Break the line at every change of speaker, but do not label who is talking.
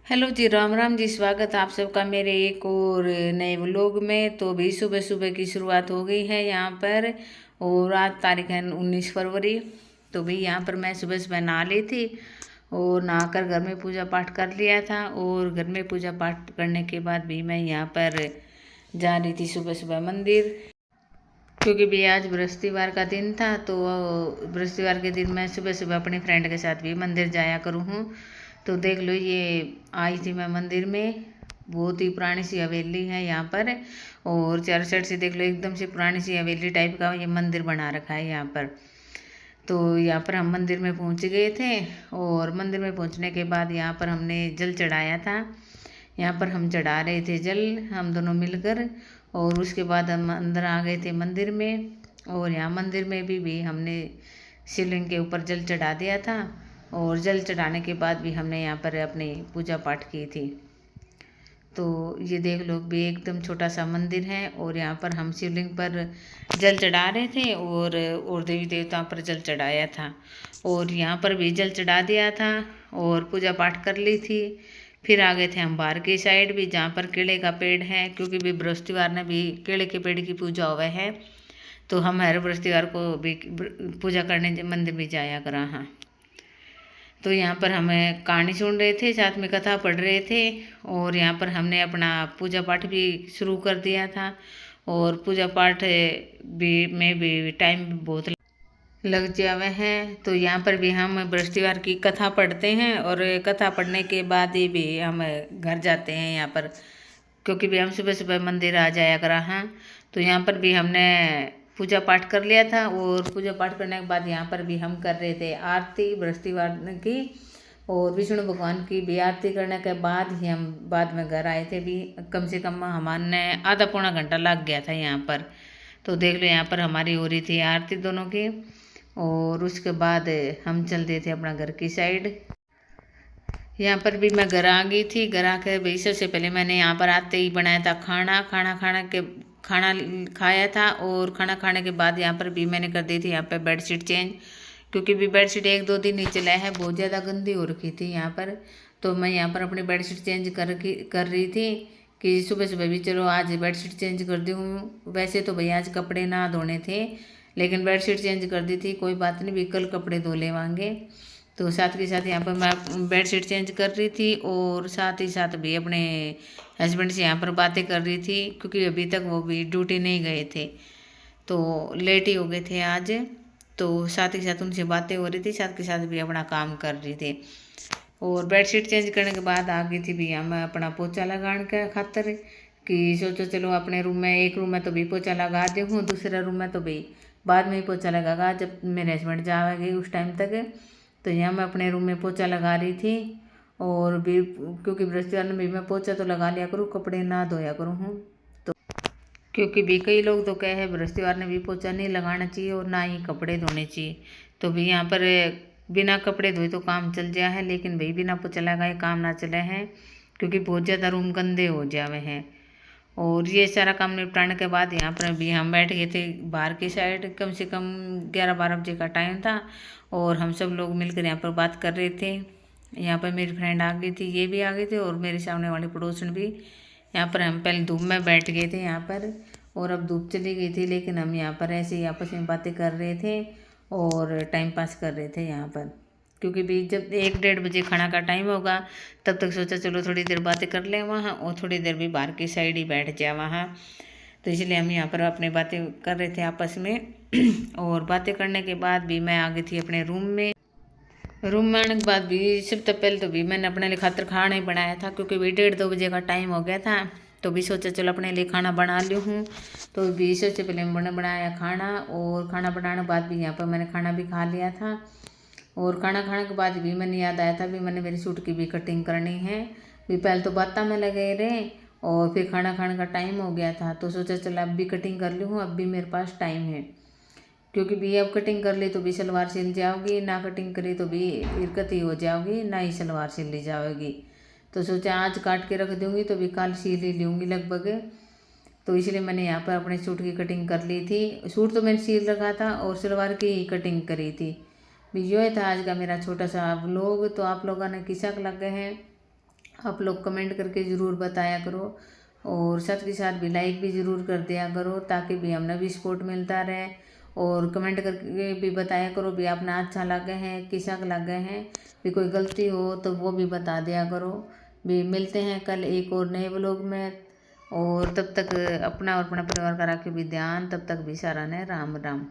Hello जी, राम राम जी। स्वागत है आप सबका मेरे एक और नए व्लॉग में। तो भी सुबह सुबह की शुरुआत हो गई है यहाँ पर। और आज तारीख है 19 फरवरी। तो भी यहाँ पर मैं सुबह सुबह नहा ली थी और नहाकर घर में पूजा पाठ कर लिया था। और घर में पूजा पाठ करने के बाद भी मैं यहाँ पर जा रही थी सुबह सुबह मंदिर, क्योंकि भी आज बृहस्पतिवार का दिन था। तो बृहस्पतिवार के दिन मैं सुबह सुबह अपनी फ्रेंड के साथ भी मंदिर जाया करूँ हूँ। तो देख लो, ये आई थी मैं मंदिर में। बहुत ही पुरानी सी हवेली है यहाँ पर। और चारों साइड से देख लो, एकदम से पुरानी सी हवेली टाइप का ये मंदिर बना रखा है यहाँ पर। तो यहाँ पर हम मंदिर में पहुँच गए थे। और मंदिर में पहुँचने के बाद यहाँ पर हमने जल चढ़ाया था। यहाँ पर हम चढ़ा रहे थे जल, हम दोनों मिलकर। और उसके बाद हम अंदर आ गए थे मंदिर में। और यहाँ मंदिर में भी हमने शिवलिंग के ऊपर जल चढ़ा दिया था। और जल चढ़ाने के बाद भी हमने यहाँ पर अपनी पूजा पाठ की थी। तो ये देख लो, भी एकदम छोटा सा मंदिर है। और यहाँ पर हम शिवलिंग पर जल चढ़ा रहे थे और देवी देवताओं पर जल चढ़ाया था। और यहाँ पर भी जल चढ़ा दिया था और पूजा पाठ कर ली थी। फिर आ गए थे हम बाहर की साइड भी, जहाँ पर केले का पेड़ है, क्योंकि भी बृहस्पतिवार ने भी केले के पेड़ की पूजा हुआ है। तो हम हर बृहस्पतिवार को भी पूजा करने मंदिर भी जाया करा। हाँ, तो यहाँ पर हमें कहानी सुन रहे थे, साथ में कथा पढ़ रहे थे। और यहाँ पर हमने अपना पूजा पाठ भी शुरू कर दिया था। और पूजा पाठ भी टाइम बहुत लग जावे हैं। तो यहाँ पर भी हम बृहस्पतिवार की कथा पढ़ते हैं। और कथा पढ़ने के बाद ही भी हम घर जाते हैं यहाँ पर, क्योंकि भी हम सुबह सुबह मंदिर आ जाया करा। हाँ, तो यहाँ पर भी हमने पूजा पाठ कर लिया था। और पूजा पाठ करने के बाद यहाँ पर भी हम कर रहे थे आरती बृहस्पतिवार की। और विष्णु भगवान की भी आरती करने के बाद ही हम बाद में घर आए थे। भी कम से कम हमारे आधा पौना घंटा लग गया था यहाँ पर। तो देख लो, यहाँ पर हमारी हो रही थी आरती दोनों की। और उसके बाद हम चलते थे अपना घर की साइड। यहाँ पर भी मैं घर आ गई थी। घर आकर भाई सबसे पहले मैंने यहाँ पर आते ही बनाया था खाना खाना खाया था। और खाना खाने के बाद यहाँ पर भी मैंने कर दी थी यहाँ पर बेडशीट चेंज, क्योंकि भी बेडशीट एक दो दिन ही चला है, बहुत ज़्यादा गंदी हो रखी थी यहाँ पर। तो मैं यहाँ पर अपनी बेडशीट चेंज कर रही थी कि सुबह सुबह भी चलो आज बेडशीट चेंज कर दी हूँ। वैसे तो भैया आज कपड़े ना धोने थे, लेकिन बेडशीट चेंज कर दी थी। कोई बात नहीं, भी कल कपड़े धो लेवांगे। तो साथ के साथ यहाँ पर मैं बेडशीट चेंज कर रही थी। और साथ ही साथ भी अपने हस्बैंड से यहाँ पर बातें कर रही थी, क्योंकि अभी तक वो भी ड्यूटी नहीं गए थे, तो लेट ही हो गए थे आज। तो साथ ही साथ उनसे बातें हो रही थी, साथ के साथ भी अपना काम कर रही थी। और बेडशीट चेंज करने के बाद आ गई थी भी मैं अपना पोछा लगाने के खातर, कि सोचो चलो अपने रूम में, एक रूम में तो भी पोछा लगा दी हूँ, दूसरे रूम में तो भी बाद में ही पोछा लगागा जब मेरे हस्बैंड जाएंगे उस टाइम तक। तो यहाँ मैं अपने रूम में पोछा लगा रही थी। और भी क्योंकि बृहस्पतिवार में भी मैं पोछा तो लगा लिया करूँ, कपड़े ना धोया करूँ हूँ। तो क्योंकि भी कई लोग तो कहे हैं बृहस्पतिवार ने भी पोछा नहीं लगाना चाहिए और ना ही कपड़े धोने चाहिए। तो भी यहाँ पर बिना कपड़े धोए तो काम चल जाए है, लेकिन भाई बिना पोछा लगाए काम ना चले हैं, क्योंकि बहुत ज़्यादा रूम गंदे हो जावे हैं। और ये सारा काम निपटाने के बाद यहाँ पर भी हम बैठ गए थे बाहर की साइड। कम से कम 11-12 बजे का टाइम था। और हम सब लोग मिलकर यहाँ पर बात कर रहे थे। यहाँ पर मेरी फ्रेंड आ गई थी, ये भी आ गए थे, और मेरे सामने वाली पड़ोसन भी। यहाँ पर हम पहले धूप में बैठ गए थे यहाँ पर, और अब धूप चली गई थी, लेकिन हम यहाँ पर ऐसे ही आपस में बातें कर रहे थे और टाइम पास कर रहे थे यहाँ पर। क्योंकि भी जब 1-1:30 बजे खाना का टाइम होगा, तब तक सोचा चलो थोड़ी देर बातें कर लें वहाँ, और थोड़ी देर भी बाहर की साइड ही बैठ जाए वहाँ। तो इसलिए हम यहाँ पर अपनी बातें कर रहे थे आपस में। और बातें करने के बाद भी मैं आ गई थी अपने रूम में। रूम में आने के बाद भी सबसे पहले तो भी मैंने अपने लिए खातर खाना ही बनाया था, क्योंकि भी 1:30-2 बजे का टाइम हो गया था। तो भी सोचा चलो अपने लिए खाना बना ली हूँ। तो भी सबसे पहले मैंने बनाया खाना, और खाना बनाने के बाद भी यहाँ पर मैंने खाना भी खा लिया था। और खाना खाने के बाद भी मैंने याद आया था भी मैंने मेरी सूट की भी कटिंग करनी है। भी पहले तो बातें में लगे रहे, और फिर खाना खाने का टाइम हो गया था। तो सोचा चलो अब भी कटिंग कर ली हूँ, अब भी मेरे पास टाइम है। क्योंकि भी अब कटिंग कर ली तो भी सलवार सिल जाओगी, ना कटिंग करी तो भी इरकत ही हो जाओगी, ना ही सलवार सिल ली जाओगी। तो सोचा आज काट के रख दूँगी तो भी कल सिल ही लूँगी लगभग। तो इसलिए मैंने यहाँ पर अपने सूट की कटिंग कर ली थी। सूट तो मैंने सिल रखा था और सलवार की ही कटिंग करी थी। भी यो था आज का मेरा छोटा सा व्लॉग। तो आप लोगों ने किसा लगे हैं आप लोग कमेंट करके ज़रूर बताया करो, और साथ के साथ भी लाइक भी ज़रूर कर दिया करो, ताकि भी हमने भी सपोर्ट मिलता रहे। और कमेंट करके भी बताया करो भी आपने अच्छा लगे हैं किसा लगे हैं, भी कोई गलती हो तो वो भी बता दिया करो। भी मिलते हैं कल एक और नए व्लॉग में, और तब तक अपना और अपना परिवार का रखे भी ध्यान। तब तक भी सारा ने राम राम।